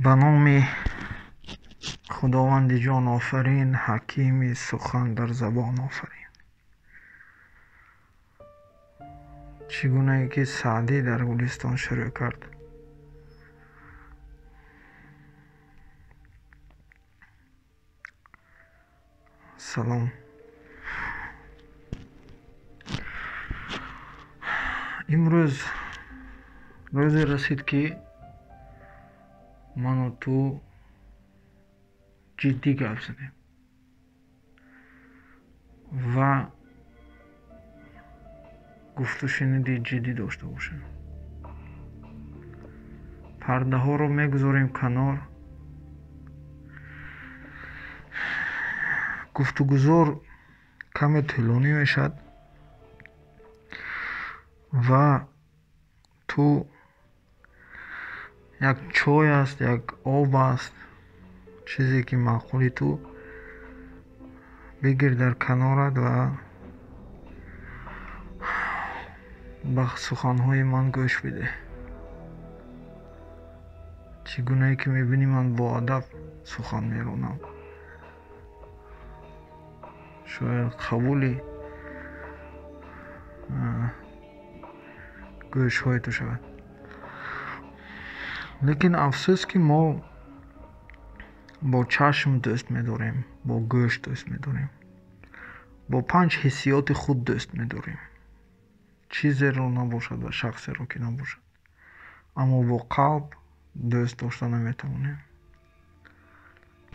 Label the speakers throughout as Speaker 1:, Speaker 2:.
Speaker 1: به نام خداوند جان آفرین، حکیمی سخن در زبان آفرین. چگونه که سعدی در گلستان شروع کرد: سلام. امروز روزی رسید که من و تو جدی گپ زدیم و گفت و شنیدی جدی داشته باشیم. پرده ها رو میگذاریم کنار. گفتگوزار کمی طولانی میشد و تو یک چای است، یک آب است، چیزی که معقولی تو بگیر در کنارت و به سخنهای من گوش بده. چگونه که میبینی من با ادب سخن میرونم، شاید قبولی گوش های تو شود. لیکن افسوس که ما با چشم دوست میداریم، با گوش دوست میداریم، با 5 حسیات خود دوست میداریم. چیزی رو نباشد و شخصی رو که نباشد، اما با قلب دوست داشته نمیتونیم.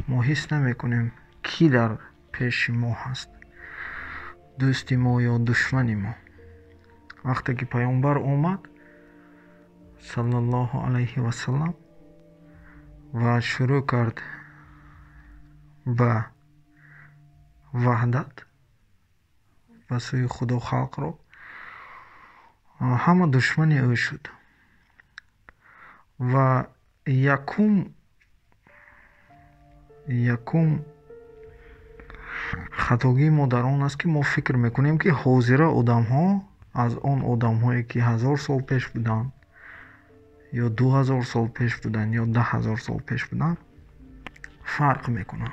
Speaker 1: ما حس نمیکنیم کی در پیش ما هست، دوستی ما یا دشمنی ما. وقتی که پیامبر اومد صلی الله علیه و سلم و شروع کرد به وحدت و سوی خدا خلق رو، همه دشمنی او شد. و یکم خطاگی ما در آن است که ما فکر میکنیم که حاضر آدم ها از آن آدم هایی که 1000 سال پیش بودن یا 2000 سال پیش بودن یا 10,000 سال پیش بودن فرق میکنن.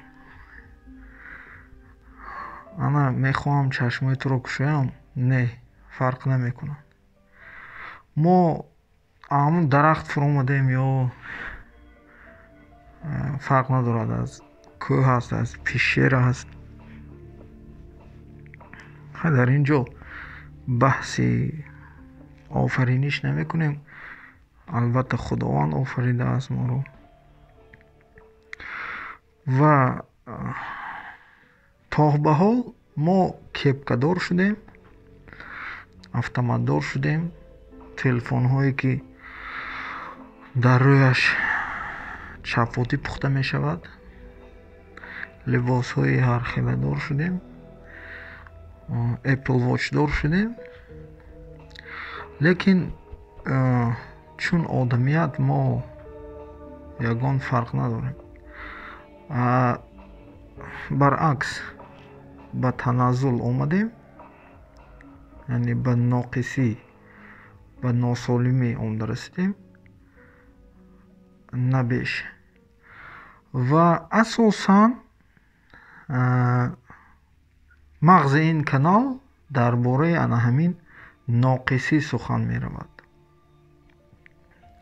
Speaker 1: انا میخواهم چشمای تو رو کشویم، نه، فرق نمیکنن. ما همون درخت فرو اومدیم یا فرق ندارد از کوه هست، از پیشیر هست. در اینجا بحثی آفرینش نمی کنیم. البته خداوند آفریده است ما رو و تا به حال ما کپکدار شدیم، автоматدار شدیم. تلفن هایی که در رویش چپاتی پخته می شود، لباس های هر خیلی دار شدیم، اپل واچ دار شدیم. لیکن چون آدمیت ما یگان فرق نداریم. برعکس به تنزل آمدیم، یعنی به ناقصی، به ناسالمی آمده رسیدیم، نه بیش. و اساساً مغز این کانال درباره همین ناقصی سخن می رود.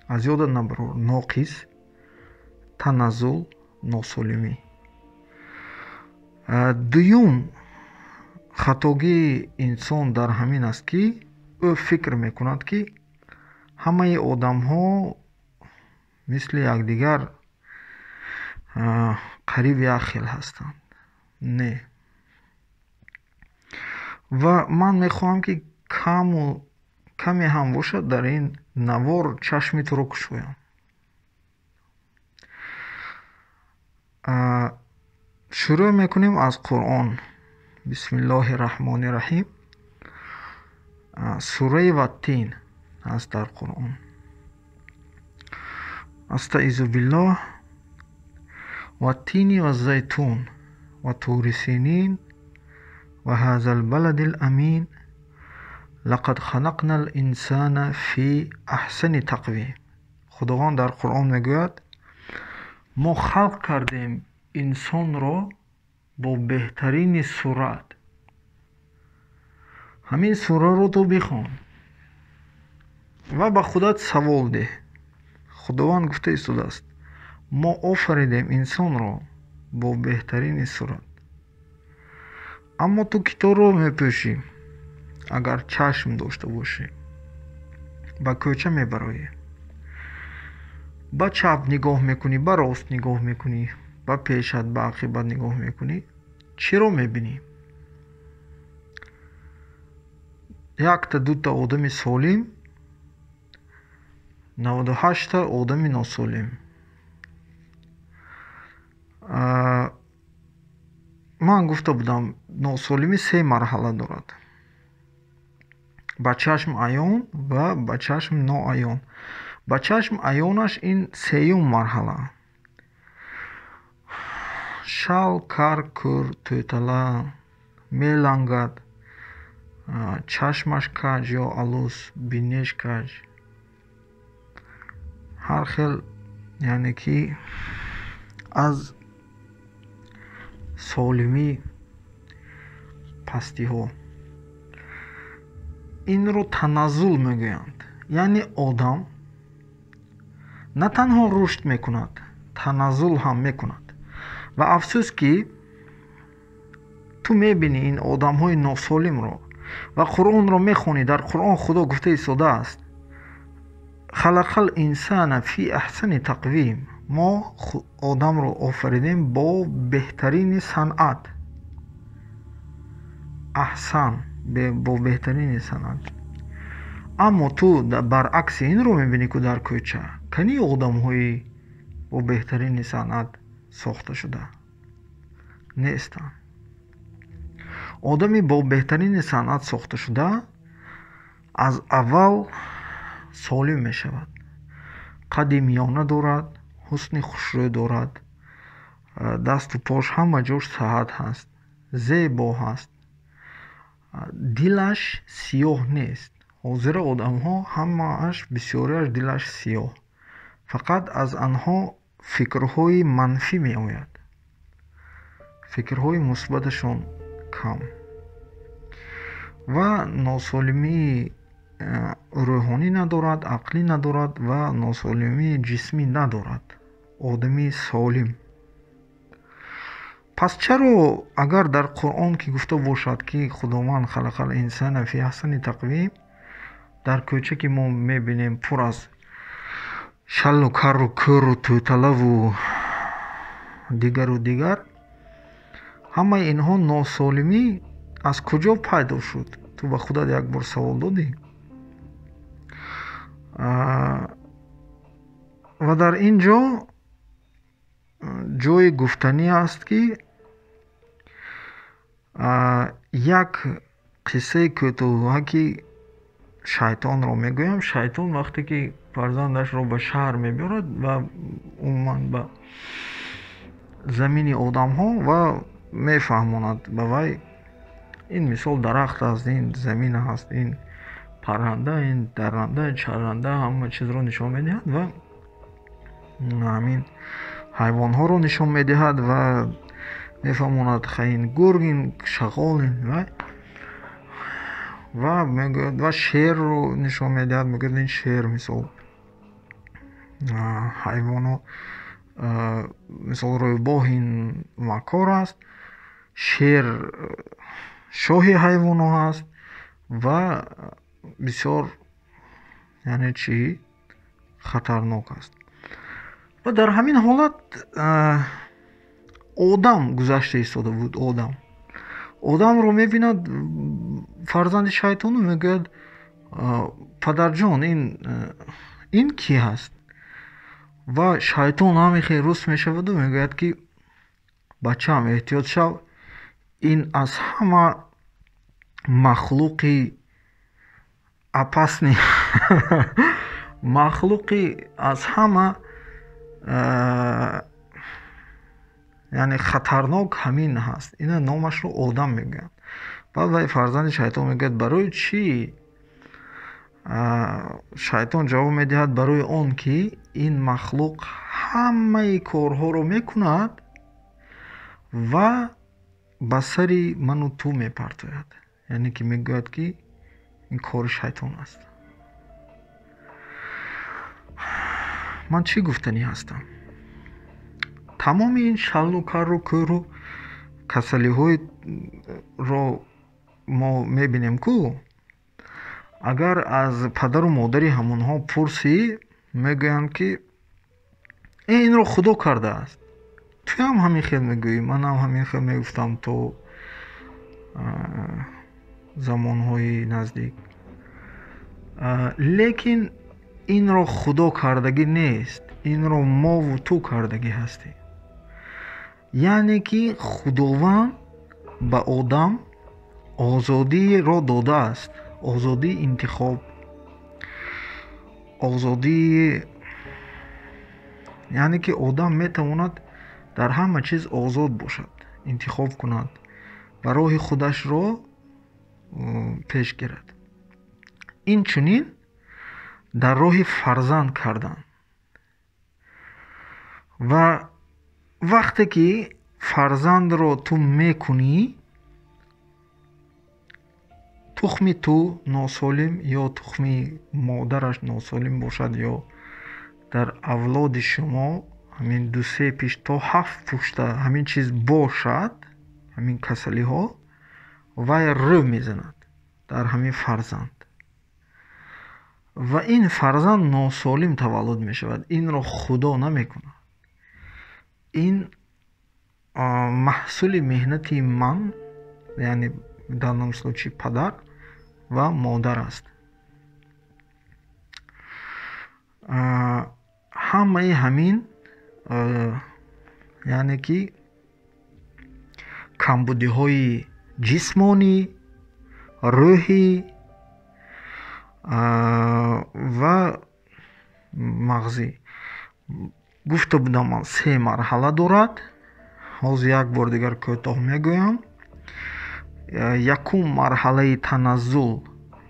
Speaker 1: از یاد نبرو: ناقص، تنزل، ناسالمی. دوم خطاگی انسان در همین است که او فکر میکند که همه آدم ها مثل یکدیگر قریب یک خیل هستند. نه. و من میخواهم که کمی هم باشد در این نوار چشمی تو رو کشویم. شروع میکنیم از قرآن. بسم الله الرحمن الرحیم. سوره والتین است در قرآن. استعیذ بالله. والتین والزیتون و طور سینین و هذا البلد الامین لقد خلقنا الانسان فی احسن تقویم. خداوند در قرآن میگوید мо халқ кардем инсонро бо беҳтарини сурат. ҳамин сураро ту бихон ва ба худат савол деҳ. худованд гуфта истодааст: мо офаридем инсонро бо беҳтарини сурат. аммо ту киторро мепӯшӣ. агар чашм дошта бошӣ, ба кӯча мебароӣ, ба чап нигоҳ мекунӣ, ба рост нигоҳ мекунӣ, ба пешат, ба ақибат нигоҳ мекунӣ. чиро мебинӣ? якта дута одами солим, 98та одами носолим. ман гуфта будам, носолимӣ се марҳала дорад: ба чашм аён ва ба чашм ноаён. ба чашм аёнаш ин сеюм марҳала. шал, кар, кӯр, тӯтала мелангад, чашмаш каҷ ё алус, бинеш каҷ. ҳар хел яъне ки аз солимӣ пастиҳо. инро таназзул мегӯянд. яъне одам на танҳо рушд мекунад, таназзул ҳам мекунад. ва афсӯс ки ту мебинӣ ин одамҳои носолимро ва қуръонро мехонӣ. дар қуръон худо гуфта истодааст: халақал инсана фи аҳсани тақвим. мо одамро офаридем бо беҳтарини санъат. аҳсан, бо беҳтарини санъат. аммо ту баръакси инро мебинӣ ки дар кӯча канӣ одамҳои бо беҳтарини санъат сохта шуда нестанд. одами бо беҳтарини санъат сохта шуда аз аввал солим мешавад. қадди миёна дорад, ҳусни хушрӯй дорад, дасту пош ҳама ҷош саҳат ҳаст, зебо ҳаст, дилаш сиёҳ нест. ҳозира одамҳо ҳамааш бисёриаш дилаш сиёҳ. фақат аз анҳо фикрҳои манфӣ меояд. фикрҳои мусбаташон кам. ва носолимии рӯҳонӣ надорад, ақлӣ надорад ва носолимии ҷисмӣ надорад. одами солим. пас чаро агар дар қуръон ки гуфта бошад ки худованд халақал инсана фи аҳсани тақвим, дар кӯча ки мо мебинем пур аз шаллу карру кӯру тӯталаву дигар, ҳамаи инҳо носолимӣ аз куҷо пайдо шуд? ту ба худат як бор савол додӣ? ва дар ин ҷо ҷои гуфтанӣ аст ки як қиссаи кӯтоҳаки шайтонро мегӯям. шайтон вақте ки фарзандашро ба шаҳр мебиёрад ва умуман ба замини одамҳо ва мефаҳмонад ба вай ин мисол дарахт аст, ин замин аст, ин парранда, ин дарранда, чарранда, ҳама чизро нишон медиҳад ва ҳамин ҳайвонҳоро нишон медиҳад ва мефаҳмонад ин гург, ин шағол, ва мегӯяд ва шерро нишон медиҳад, мегӯяд ин шер мисол ҳайвоно мисол рӯйбоҳ ин макор аст, шер шоҳи ҳайвонҳо аст ва бисёр яъне чӣ хатарнок аст. ва дар ҳамин ҳолат одам гузашта истода буд. одамро мебинад фарзанди шайтону мегӯяд: падарҷон, ин кӣ ҳаст? ва шайтон ҳамихел руст мешаваду мегӯяд ки бачаам эҳтиёт шав, ин аз ҳама махлуқи апасни махлуқи аз ҳама яъне хатарнок ҳамин ҳаст. ина номашро одам мегӯянд. баъд вай фарзанди шайтон мегӯяд: барои чӣ? шайтон ҷавоб медиҳад: барои он ки ин махлуқ ҳамаи корҳоро мекунад ва ба сари ману ту мепартояд. Яъне ки мегӯяд ки ин кори шайтон аст. ман чӣ гуфтанӣ ҳастам? тамоми ин шаллу карру кӯру касалиҳоро мо мебинем ку агар аз падару модари ҳамонҳо пурсӣ мегӯянд ки инро худо кардааст. ту ҳам ҳамин хел мегӯӣ, манам ҳамин хел мегуфтам то замонҳои наздик. лекин инро худо кардагӣ нест, инро мову ту кардагӣ ҳастӣ. яъне ки худованд ба одам озодиро додааст, озодии интихоб, озодии, яъне ки одам метавонад дар ҳама чиз озод бошад, интихоб кунад ва роҳи худашро пеш гирад. инчунин дар роҳи фарзанд кардан. ва вақте ки фарзандро ту мекунӣ, тухми ту носолим ё тухми модараш носолим бошад ё дар авлоди шумо ҳамин 2-3 пиш то 7 пушта ҳамин чиз бошад, ҳамин касалиҳо, вай рӯ мезанад дар ҳамин фарзанд ва ин фарзанд носолим таваллуд мешавад. инро худо намекунад. ин маҳсули меҳнати ман, яъне в данном случае падар ва модар аст. ҳамаи ҳамин яъне ки камбудиҳои ҷисмонӣ, рӯҳӣ ва мағзӣ, гуфта будам ман 3 марҳала дорад. ҳозир як бор дигар кӯтоҳ мегӯям. якум марҳалаи таназзул,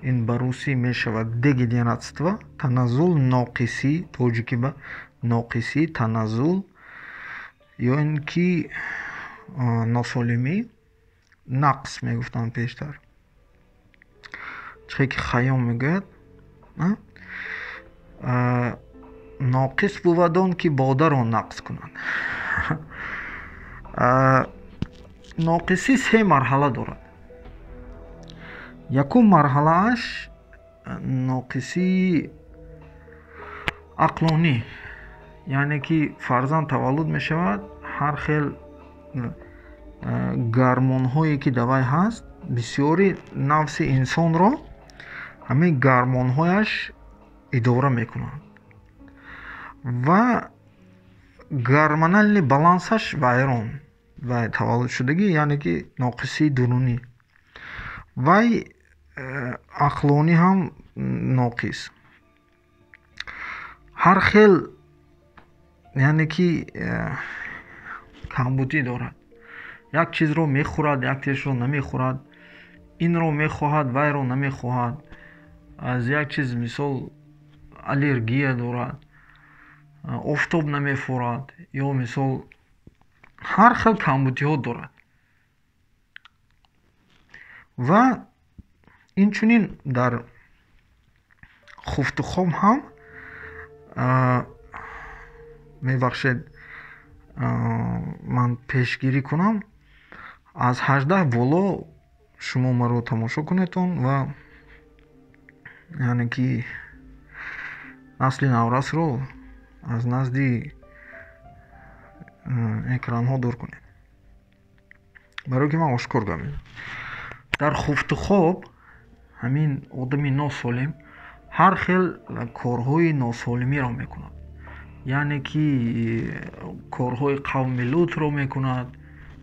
Speaker 1: ин ба русӣ мешавад дегенератство, таназзул, ноқисӣ, тоҷики ба ноқисӣ, таназзул ё ин ки носолимӣ, нақс мегуфтанд пештар, чизе ки хаём мегӯяд. ноқис бувад он ки бодаро нақс кунад. ноқисӣ 3 марҳала дорад. якум марҳалааш ноқисии ақлонӣ, яъне ки фарзанд таваллуд мешавад, ҳар хел гармонҳое ки дар вай ҳаст, бисёри нафси инсонро ҳамин гармонҳояш идора мекунанд ва гормонални балансаш вайрон, вай таваллуд шудагӣ, яъне ки ноқисии дурунӣ. вай ақлонӣ ҳам ноқис. ҳар хел яъне ки камбудӣ дорад. як чизро мехӯрад, як чизро намехӯрад, инро мехоҳад, вайро намехоҳад. аз як чиз мисол аллергия дорад, офтоб намефурад, ё мисол ҳар хел камбудиҳо дорад. ва инчунин дар хуфту хоб ҳам мебахшед ман пешгирӣ кунам, аз 18 боло шумо маро тамошо кунедон ва яъне ки насли наврасро аз назди экранҳо дур кунед, барои ки ман ошкор гамедам. дар хуфту хоб ҳамин одами носолим ҳар хел корҳои носолимиро мекунад. яъне ки корҳои қавми лутро мекунад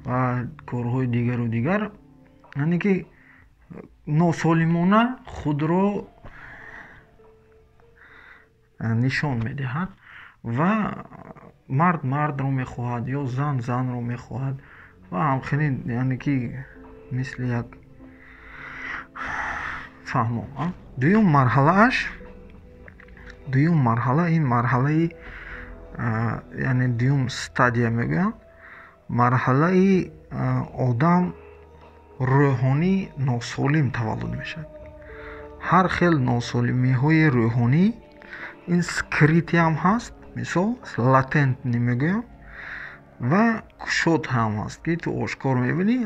Speaker 1: ва корҳои дигару дигар, яъне ки носолимона худро нишон медиҳад ва мард мардро мехоҳад ё зан занро мехоҳад ва ҳамчунин, яъне ки мисли як фаҳмо. дуюм марҳала ин марҳалаи яъне дуюм стадия мегӯянд, марҳалаи одам рӯҳонӣ носолим таваллуд мешавад. ҳар хел носолимиҳои рӯҳонӣ ин скрити ҳам ҳаст, мисол латентни мегӯям, ва кушод ҳам ҳаст, ки ту ошкор мебинӣ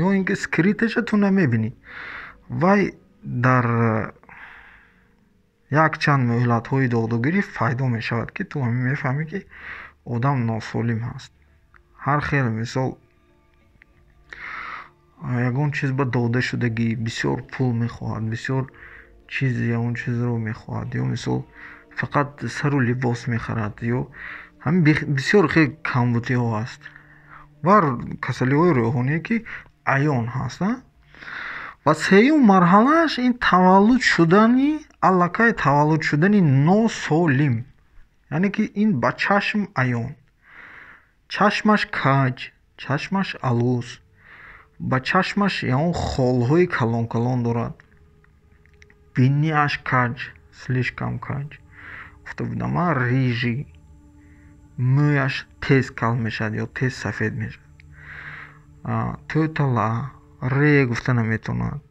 Speaker 1: ё ин ки скриташа ту намебинӣ. вай дар якчанд мӯҳлатҳои додугирӣ пайдо мешавад, ки ту мефаҳмӣ, ки одам носолим ҳаст. ҳар хел мисол ягон чиз ба додашудагӣ бисёр пул мехоҳад, бисёр чиз ягон чизро мехоҳад, ё мисол фақат сару либос мехарад, ё ҳамин бисёр хел камбудиҳо ҳаст ва касалиҳои рӯҳоние ки аён ҳаст. ва сеюм марҳалааш ин таваллуд шудани аллакай таваллуд шудани носолим, яъне ки ин ба чашм аён, чашмаш каҷ, чашмаш алус, ба чашмаш ягон холҳои калон калон дорад, бинияш каҷ, слишкам каҷ, гуфта будам рижӣ, мӯяш тез кал мешавад ё тез сафед мешавад, тӯтала рег гуфта наметавонад,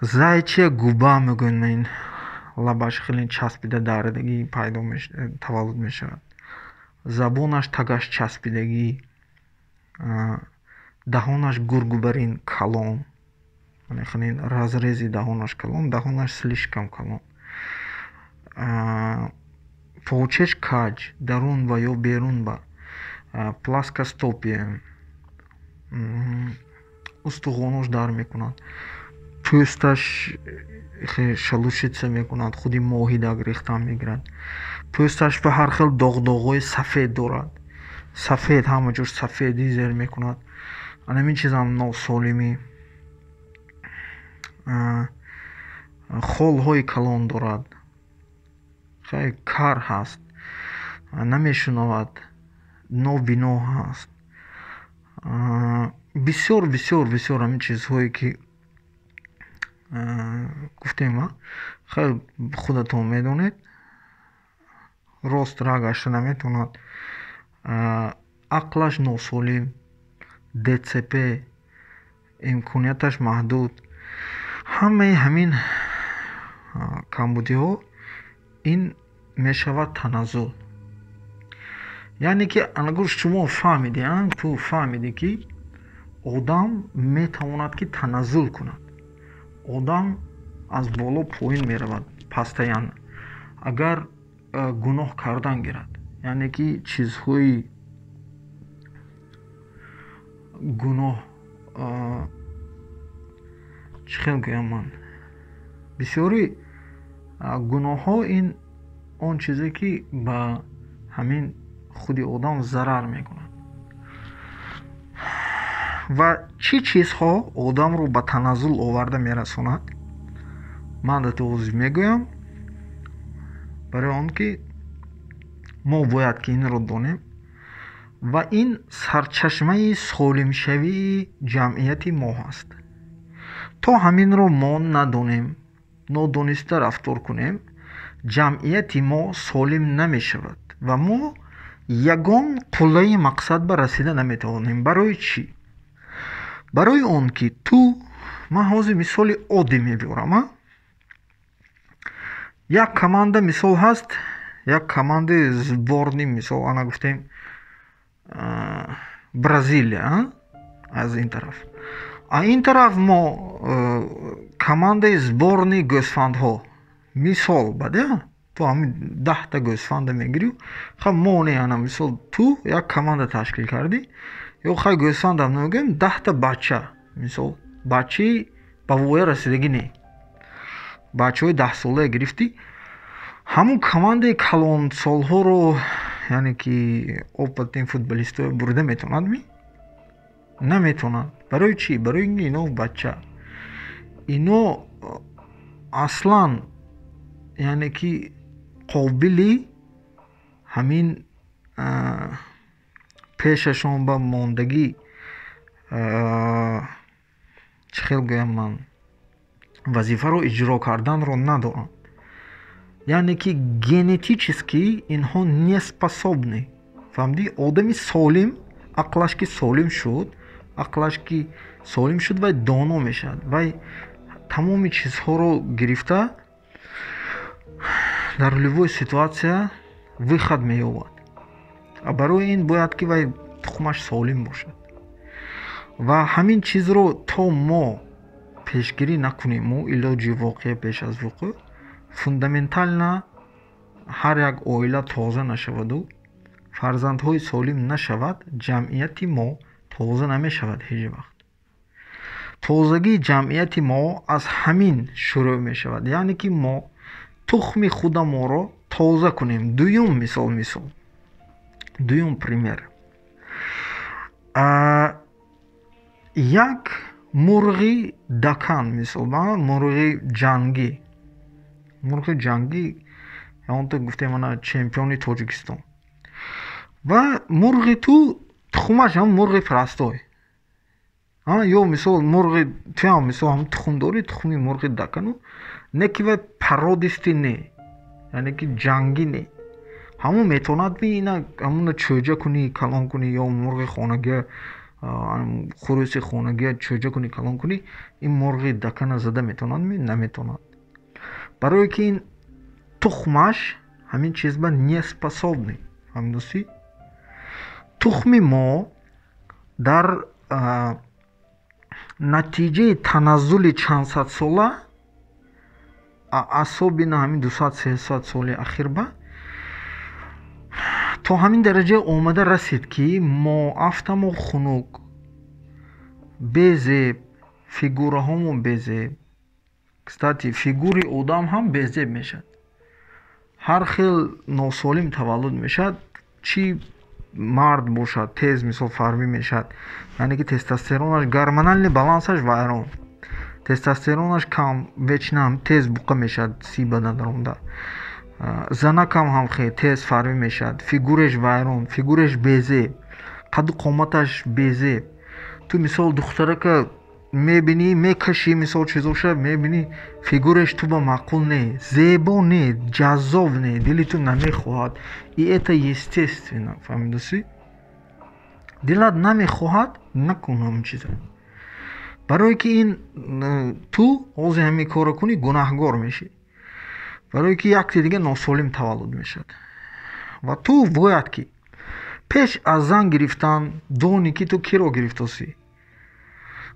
Speaker 1: зайчия губа мегӯянд, ин лабаш хеле часпида дардагӣ пайдо таваллуд мешавад, забонаш тагаш часпидагӣ, даҳонаш гургубарин калон, хеле разрези даҳонаш калон, даҳонаш слишкам калон, почеш каҷ, дарун ва ё берун ба пласкостопия, устухонош дар мекунад, пӯсташ шалушитса мекунад, худи моҳидак рехтан мегирад, пӯсташ ба ҳар хел доғдоғҳои сафед дорад, сафед ҳама ҷош сафедӣ зер мекунад, ҳамин чизам носолимӣ, холҳои калон дорад, хеле кар ҳаст, намешунавад, нобино ҳаст, бисёр бисёр бисёр ҳамин чизҳое ки гуфтем, хеле худатон медонед, рост раг ашта наметавонад, ақлаш носолим, дцп имконияташ маҳдуд, ҳамаи ҳамин камбудиҳо ин мешавад таназзул. яъне ки агар шумо фаҳмидӣ, ту фаҳмидӣ, ки одам метавонад ки таназзул кунад, одам аз боло поин меравад пастаян, агар гуноҳ кардан гирад, яъне ки чизҳои гуноҳ, чӣ хел гӯям ман, бисёри гуноҳҳо ин он чизе ки ба ҳамин худи одам зарар мекунад. ва чӣ чизҳо одамро ба таназзул оварда мерасонад, ман да ту ҳозир мегӯям, барои он ки мо бояд ки инро донем ва ин сарчашмаи солимшавии ҷамъияти мо ҳаст. то ҳаминро мо надонем, нодониста рафтор кунем, ҷамъияти мо солим намешавад ва мо ягон қуллаи мақсад ба расида наметавонем. барои чӣ? барои он ки ту, ман ҳозир мисоли оддӣ мебарам, як команда мисол ҳаст, як командаи сборни, мисол ана гуфтем Бразилия, аз ин тараф, ин тараф мо командаи сборни гӯсфандҳо, мисол баде, ту ҳамин 10 та гӯсфанда мегирӣ, хай мо не ана мисол ту як команда ташкил кардӣ, ё хай гӯсфандам намегӯем, 10 та бача, мисол бачаи ба воя расидагӣ не, бачаҳои 10-солаи гирифтӣ, ҳамун командаи калонсолҳоро, яъне ки опытни футболистҳо бурида метавонад? Наметавонад. барои чӣ? барои ин ки ино бача, ино аслан, яъне ки қобили ҳамин пешашон ба мондагӣ, чӣ хел гӯям ман, вазифаро иҷро карданро надоранд. яъне ки генетически инҳо неспособны. фаҳмидӣ? Одами солим, ақлаш ки солим шуд, вай доно мешавад. Вай тамоми чизҳоро гирифта дар любой ситуация выход меёбад. барои ин бояд ки вай тухмаш солим бошад. ва ҳамин чизро то мо пешгирӣ накунем, мо илоҷи воқеъ пеш аз вуқӯъ, фундаментална ҳар як оила тоза нашаваду фарзандҳои солим нашавад, ҷамъияти мо тоза намешавад ҳеҷ вақт. тозагии ҷамъияти мо аз ҳамин шурӯъ мешавад, яъне ки мо тухми худамонро тоза кунем. дуюм пример. як мурғи дакан мисол, мурғи ҷангӣ ҳамонтор гуфтем ана чемпиони Тоҷикистон. ва мурғи ту тухмаш ҳам мурғи простой. ё мисол мурғи ту ҳам мисол ҳам тухм дори тухми мурғи дакану не ки вай пародисти не, яъне ки ҷангӣ не. ҳамон метавонад ина ҳамуна чӯҷа кунӣ, калон кунӣ, ё мурғи хонагия, хурӯси хонагия чӯҷа кунӣ, калон кунӣ, ин мурғи дакана зада метавонад, наметавонад. барое ки ин тухмаш ҳамин чиз ба неспособный. ҳамдӯстӣ? тухми мо дар натиҷаи таназзули чандсадсола, асобина ҳамин 200-300 соли ахир ба то ҳамин дараҷа омада расид, ки мо афтамо хунук, безеб, фигураҳомо безеб. кстати, фигури одам ҳам безеб мешад. ҳар хел носолим таваллуд мешад, чӣ мард бошад, тез мисол фарвӣ мешад, яъне ки тестостеронаш гормонални балансаш вайрон, тестостеронаш кам, вечнам тез буқа мешад, сиба надаромда. занакам ҳам хеле тез фарвӣ мешад, фигураш вайрон, фигураш безеб, қадду қоматаш безеб. ту мисол духтарака мебинӣ, мекашӣ, мисол чизоша мебинӣ, фигураш ту ба маъқул не, зебо не, ҷаззоб не, дили ту намехоҳад. И это естественно. фаҳмидоси? дилат намехоҳад, накун ҳамин чиза. барое ки ин ту ҳозир ҳамин корро кунӣ, гунаҳгор мешӣ. барое ки якти дига носолим таваллуд мешад. ва ту бояд ки пеш аз зан гирифтан донӣ ки ту киро гирифтосӣ.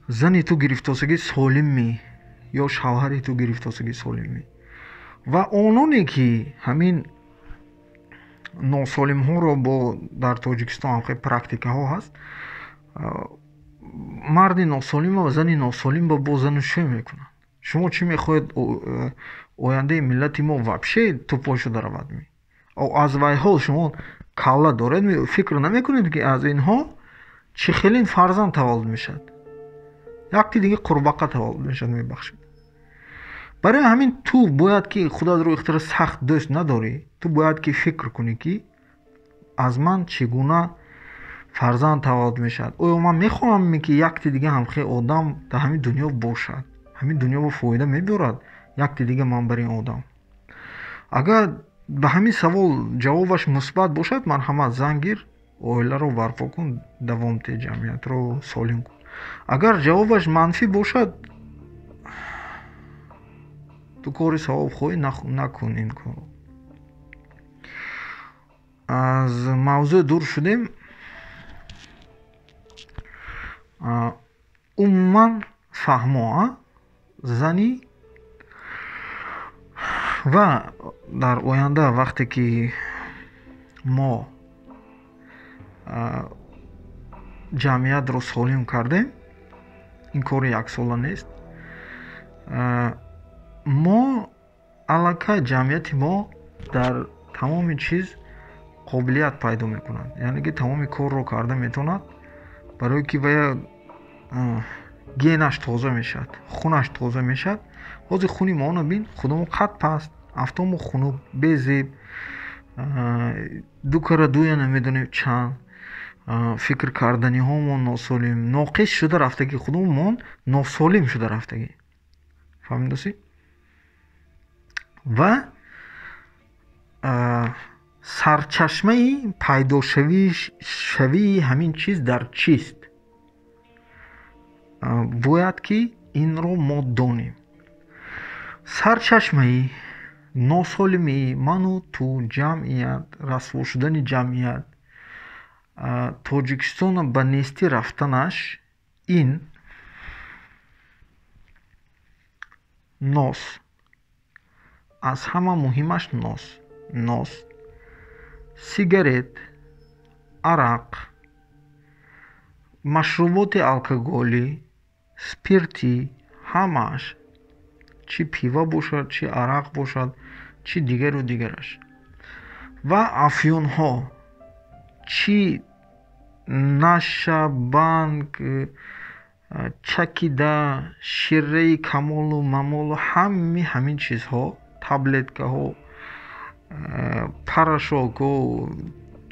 Speaker 1: зани ту гирифтосагӣ солимӣ ё шавҳари ту гирифтосагӣ солимӣ. ва ононе ки ҳамин носолимҳоро бо дар Тоҷикистон ҳам хеле практикаҳо ҳаст, марди носолим ва зани носолим ба бозанӯшӣ мекунанд. шумо чӣ мехоҳед ояндаи миллати мо вабше тупой шуда равад? аз вайҳо шумо калла доред, фикр намекунед ки аз инҳо чӣ хелин фарзанд таваллуд мешад, якти дига қурбақа таваллуд мешад, мебахшед. барои ҳамин ту бояд ки худатро ихтира сахт дӯст надорӣ, ту бояд ки фикр кунӣ ки аз ман чӣ гуна фарзанд таваллуд мешавад. оё ман мехоҳам ки якти дига ҳамхел одам дар ҳамин дунё бошад, ҳамин дунё ба фоида мебарад якти дига ман бар ин одам. агар ба ҳамин савол ҷавобаш мусбат бошад, марҳамат, зангир, оиларо барпо кун, давом те, ҷамъиятро солим кун. агар ҷавобаш манфӣ бошад, ту кори савобхоҳӣ накун ин корро. аз мавзӯъ дур шудем. умуман фаҳмо занӣ ва дар оянда вақте ки мо ҷамъиятро солим кардем, ин кори яксола нест, мо аллакай ҷамъияти мо дар тамоми чиз қобилият пайдо мекунад, яъне ки тамоми корро карда метавонад, барое ки вая генаш тоза мешавад, хунаш тоза мешавад. ҳозир хуни моно бин, худамон қад паст, афтомо хунук, безеб, ду кара дуя намедонем чанд, фикр карданиҳомон носолим, ноқис шуда рафтагӣ, худамон носолим шуда рафтагӣ. фаҳмидоси? ва сарчашмаи пайдошавии ҳамин чиз дар чист? бояд ки инро мо донем. сарчашмаи носолимии ману ту ҷамъият, расво шудани ҷамъият, тоҷикистон ба нестӣ рафтанаш, ин нос, аз ҳама муҳимаш нос, сигарет, арақ, машруботи алкоголӣ, спиртӣ, ҳамааш, чӣ пива бошад, чӣ арақ бошад, чӣ дигару дигараш, ва афёнҳо, чӣ наша, банк, чакида, ширраи камолу мамолу ҳамин чизҳо, таблеткаҳо, порошокҳо,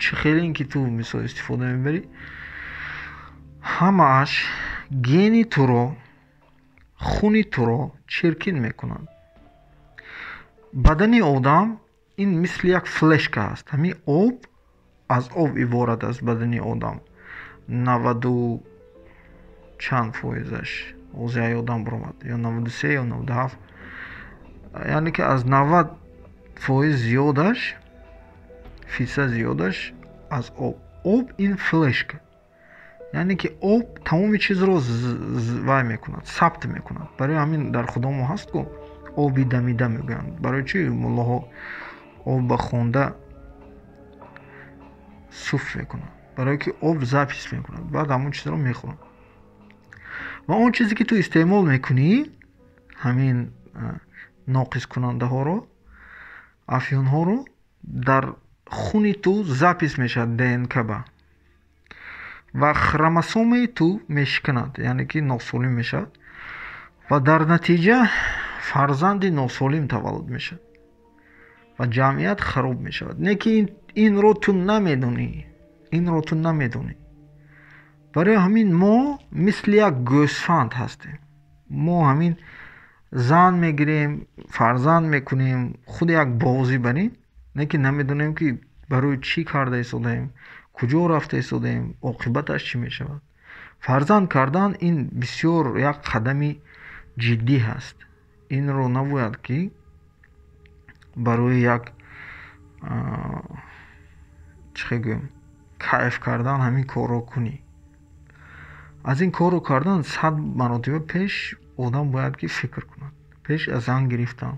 Speaker 1: чӣ хелен ки ту мисол истифода мебарӣ, ҳамааш гени туро, хуни туро чиркин мекунанд. Бадани одам ин мисли як флешка аст. Ҳамин об, аз об иборат аст бадани одам. 90 чанд фоизаш ҳозир ёдам баромад, ё 93 ё 97, яъне ки аз 90% зиёдаш, фисад зиёдаш аз об. Об ин флешка, яъне ки об тамоми чизро вай мекунад, сабт мекунад. Барои ҳамин дар худомо ҳаст ку оби дамида мегӯянд. Барои чӣ муллоҳо об ба хонда суф мекунад? Барое ки об запис мекунад, баъд ҳамон чизро мехӯрад. ва он чизе ки ту истеъмол мекунӣ, ҳамин ноқискунандаҳоро, афёнҳоро, дар хуни ту запис мешавад, ДНК ба, ва хромосомаи ту мешиканад, яъне ки носолим мешавад, ва дар натиҷа фарзанди носолим таваллуд мешавад ва ҷамъият хароб мешавад. Не ки инро ту намедонӣ. Барои ҳамин мо мисли як гӯсфанд ҳастем. Мо ҳамин зан мегирем, фарзанд мекунем, худ як бозӣ барин, не ки намедонем ки барои чӣ карда истодаем, куҷо рафта истодаем, оқибаташ чӣ мешавад. Фарзанд кардан ин бисёр як қадами ҷиддӣ ҳаст. Инро набояд ки барои як чӣ гӯем, кайф кардан ҳамин корро кунӣ. Аз ин корро кардан 100 маротиба пеш одам бояд ки фикр кунад. Пеш аз зан гирифтан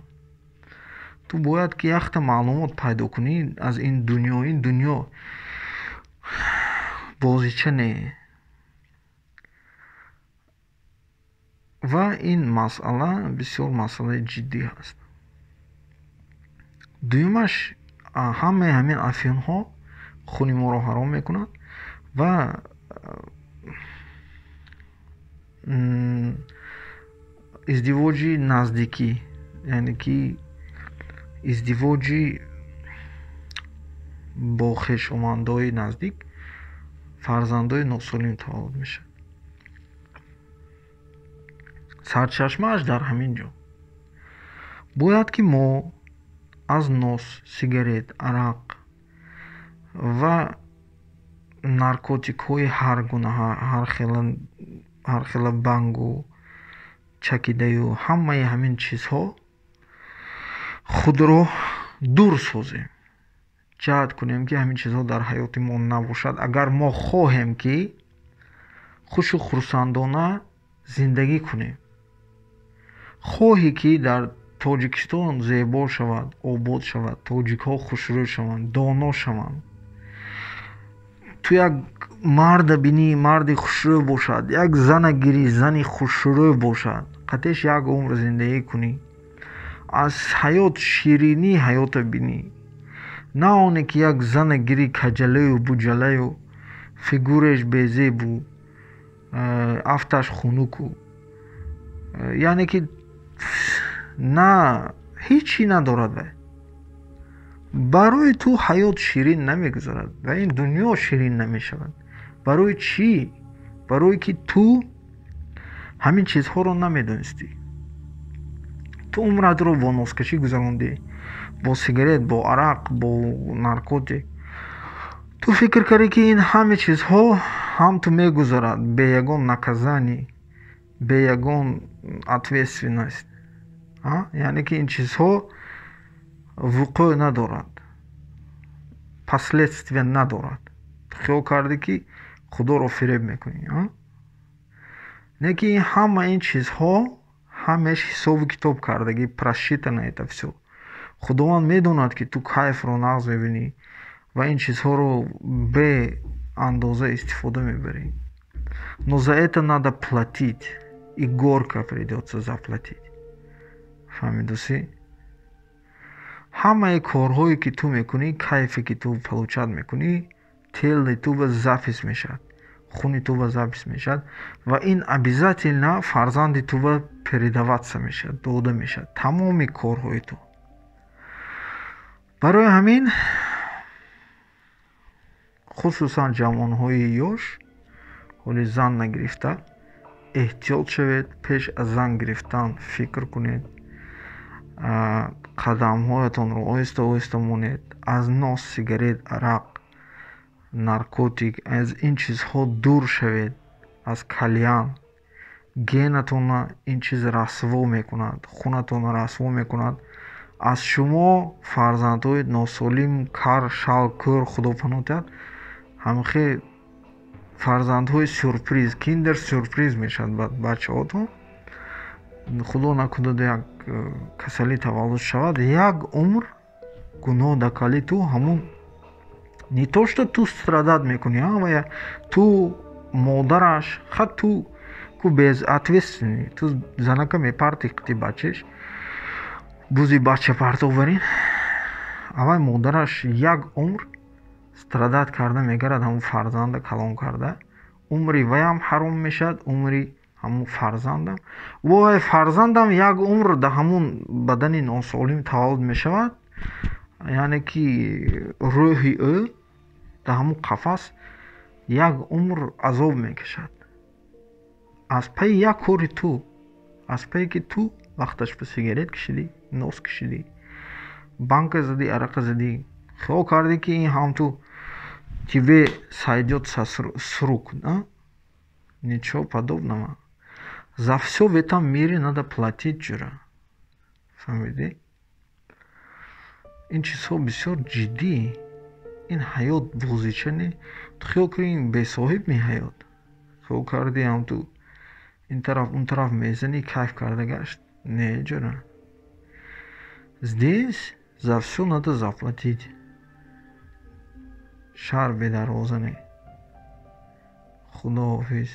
Speaker 1: ту бояд ки яхта маълумот пайдо кунӣ аз ин дунё. Ин дунё бозича не. ва ин масъала бисёр масъалаи ҷиддӣ ҳаст. дуюмаш, ҳамаи ҳамин афёнҳо хуни моро ҳаром мекунад ва издивоҷи наздикӣ, яъне ки издивоҷи бо хешовандои наздик, фарзандои носолим таваллуд мешавад. сарчашмааш дар ҳамин ҷо. бояд ки мо аз нос, сигарет, арақ ва наркотикҳои ҳар гуна, ҳар хела бангу, чакидаю, ҳамаи ҳамин чизҳо худро дур созем. ҷаҳд кунем ки ҳамин чизҳо дар ҳаёти мо набошад. Агар мо хоҳем ки хушу хурсандона зиндагӣ кунем, хоҳӣ ки дар тоҷикистон зебо шавад, обод шавад, тоҷикҳо хушрӯй шаванд, доно шаванд, ту як марда бинӣ, марди хушрӯй бошад, як зана гирӣ, зани хушрӯй бошад, қатъеш як умр зиндагӣ кунӣ, аз ҳаёт ширинии ҳаёта бинӣ, на оне ки як зана гирӣ каҷалаю буҷалаю, фигуреш безебу, афташ хунуку, яъне ки на ҳичи надорад. вай барои ту ҳаёт ширин намегузарад ва ин дунё ширин намешавад. барои чӣ? барое ки ту ҳамин чизҳоро намедонистӣ. ту умратро бо носкашӣ гузарондӣ, бо сигарет, бо арақ, бо наркотик. Ту фикр кардӣ, ки ин ҳама чизҳо ҳам ту мегузарад бе ягон наказанӣ, бе ягон ответственность. Яъне ки ин чизҳо вуқӯъ надорад, последствия надорад. Ту хиёл кардӣ, ки худоро фиреб мекунӣ. Не ки ҳама ин чизҳо ҳамааш ҳисобу китоб кардагӣ, просчитано это всё. Худованд медонад, ки ту кайфро нағз мебинӣ ва ин чизҳоро бе андоза истифода мебарӣ. Но за это надо платить, и горько придётся заплатить. Фаҳмидуси? ҳамаи корҳое ки ту мекунӣ, кайфе ки ту получат мекунӣ, тели ту ва запис мешавад, хуни ту ва запис мешавад ва ин обязательно фарзанди ту ва передаваться мешавад, дода мешавад, тамоми корҳои ту. барои ҳамин хусусан ҷавонҳои ёш, ҳоли зан нагирифта, эҳтиёт шавед, пеш аз зан гирифтан фикр кунед, қадамҳоятонро оҳиста оҳиста монед, аз нос, сигарет, арақ, наркотик, аз ин чизҳо дур шавед, аз кальян. генатонро ин чиз расво мекунад, хунатонро расво мекунад. аз шумо фарзандҳои носолим, кар, шал, кӯр, худо паноҳ диҳад, ҳамихе фарзандҳои сюрприз, киндер сюрприз мешавад ба бачаҳотон. худо накунада як касалӣ таваллуд шавад, як умр гуноҳ дакали ту ҳамун не то что ту страдат мекунӣ, ва ту модараш ха ту ку безответственный, ту занака мепарти ти бачеш бузи бача партоварин, авай модараш як умр страдат карда мегарад, ҳамун фарзанда калон карда, умри ваям ҳаром мешавад, умри ҳамун фарзандам. вой фарзандам як умр да ҳамун бадани носолим таваллуд мешавад, яъне ки рӯҳи ӯ да ҳамун қафас як умр азоб мекашад аз пайи як кори ту, аз пайи ки ту вақташ ба сигарет кишидӣ, нос кишидӣ, банка задӣ, арақа задӣ. хиёл кардӣ, ки ин ҳам ту тебе сойдёт с рук. Ничего подобного. За всё в этом мире надо платить, ҷура. Фаҳмидӣ? ин чизҳо бисёр ҷиддӣ. ин ҳаёт бозича не. Ту хиёл кардӣ ин бесоҳиб не ҳаёт. хиёл кардӣ ҳам ту ин тараф он тараф мезанӣ, кайф карда гашт. Не, ҷура. Здесь за всё надо заплатить. шар бе дарвоза не. худоҳофиз.